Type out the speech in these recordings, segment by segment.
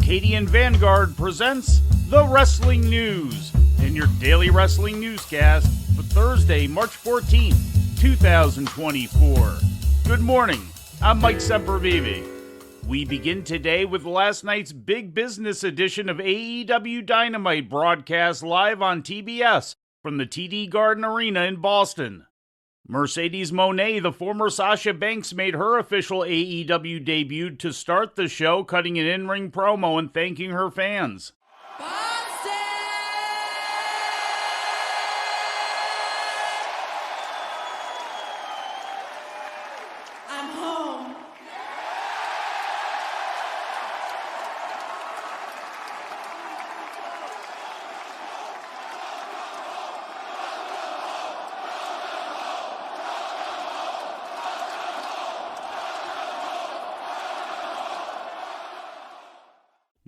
Arcadian Vanguard presents The Wrestling News in your daily wrestling newscast for Thursday, March 14th, 2024. Good morning, I'm Mike Sempervive. We begin today with last night's big business edition of AEW Dynamite broadcast live on TBS from the TD Garden Arena in Boston. Mercedes Moné, the former Sasha Banks, made her official AEW debut to start the show, cutting an in-ring promo and thanking her fans. I'm home.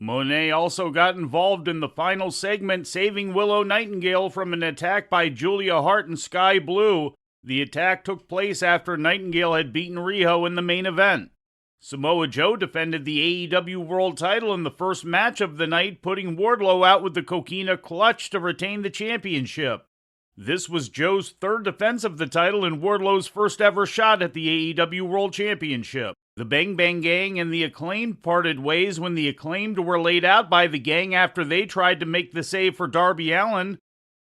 Moné also got involved in the final segment, saving Willow Nightingale from an attack by Julia Hart and Sky Blue. The attack took place after Nightingale had beaten Riho in the main event. Samoa Joe defended the AEW World title in the first match of the night, putting Wardlow out with the Coquina Clutch to retain the championship. This was Joe's third defense of the title and Wardlow's first ever shot at the AEW World Championship. The Bang Bang Gang and the Acclaimed parted ways when the Acclaimed were laid out by the Gang after they tried to make the save for Darby Allin.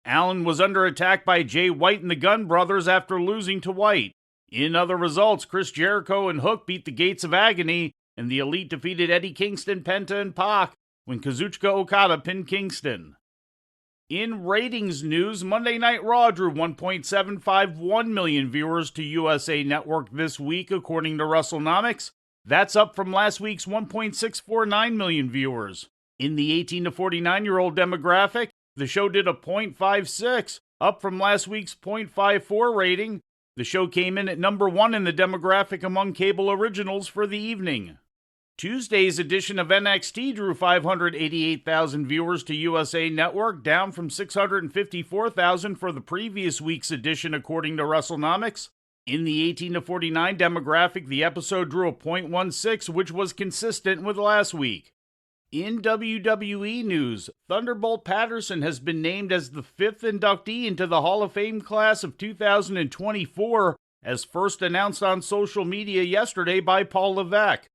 Allin was under attack by Jay White and the Gunn Brothers after losing to White. In other results, Chris Jericho and Hook beat the Gates of Agony, and the Elite defeated Eddie Kingston, Penta, and Pac when Kazuchika Okada pinned Kingston. In ratings news, Monday Night Raw drew 1.751 million viewers to USA Network this week, according to WrestleNomics. That's up from last week's 1.649 million viewers. In the 18 to 49-year-old demographic, the show did a .56, up from last week's .54 rating. The show came in at number 1 in the demographic among cable originals for the evening. Tuesday's edition of NXT drew 588,000 viewers to USA Network, down from 654,000 for the previous week's edition, according to WrestleNomics. In the 18 to 49 demographic, the episode drew a .16, which was consistent with last week. In WWE news, Thunderbolt Patterson has been named as the 5th inductee into the Hall of Fame class of 2024, as first announced on social media yesterday by Paul Levesque.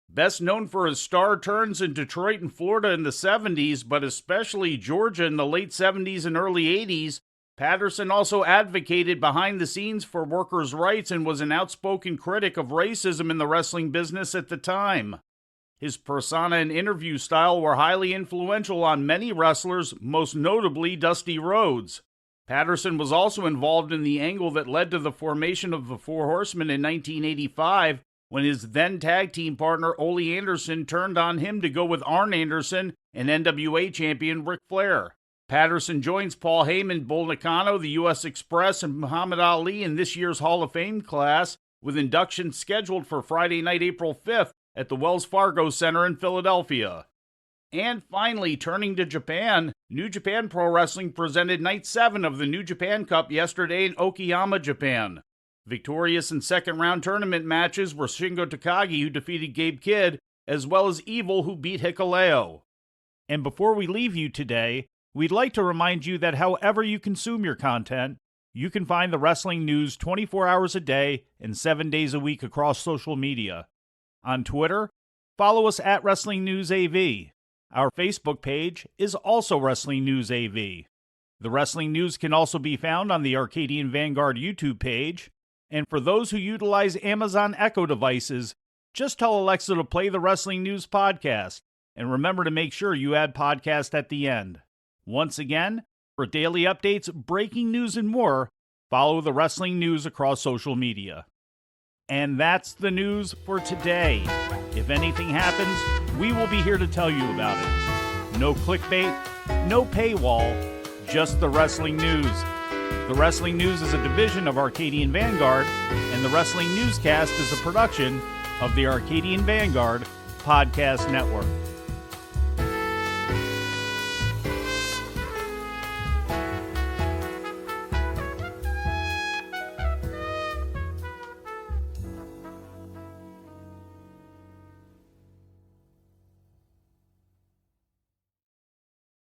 Best known for his star turns in Detroit and Florida in the 70s, but especially Georgia in the late 70s and early 80s, Patterson also advocated behind the scenes for workers' rights and was an outspoken critic of racism in the wrestling business at the time. His persona and interview style were highly influential on many wrestlers, most notably Dusty Rhodes. Patterson was also involved in the angle that led to the formation of the Four Horsemen in 1985, when his then tag team partner Ole Anderson turned on him to go with Arn Anderson and NWA champion Ric Flair. Patterson joins Paul Heyman, Bull Nakano, the U.S. Express, and Muhammad Ali in this year's Hall of Fame class, with inductions scheduled for Friday night, April 5th at the Wells Fargo Center in Philadelphia. And finally, turning to Japan, New Japan Pro Wrestling presented Night 7 of the New Japan Cup yesterday in Okayama, Japan. Victorious in second-round tournament matches were Shingo Takagi, who defeated Gabe Kidd, as well as Evil, who beat Hikuleo. And before we leave you today, we'd like to remind you that however you consume your content, you can find the wrestling news 24 hours a day and 7 days a week across social media. On Twitter, follow us at Wrestling News AV. Our Facebook page is also Wrestling News AV. The Wrestling News can also be found on the Arcadian Vanguard YouTube page. And for those who utilize Amazon Echo devices, just tell Alexa to play the Wrestling News podcast. And remember to make sure you add podcast at the end. Once again, for daily updates, breaking news, and more, follow the Wrestling News across social media. And that's the news for today. If anything happens, we will be here to tell you about it. No clickbait, no paywall, just the Wrestling News. The Wrestling News is a division of Arcadian Vanguard, and the Wrestling Newscast is a production of the Arcadian Vanguard Podcast Network.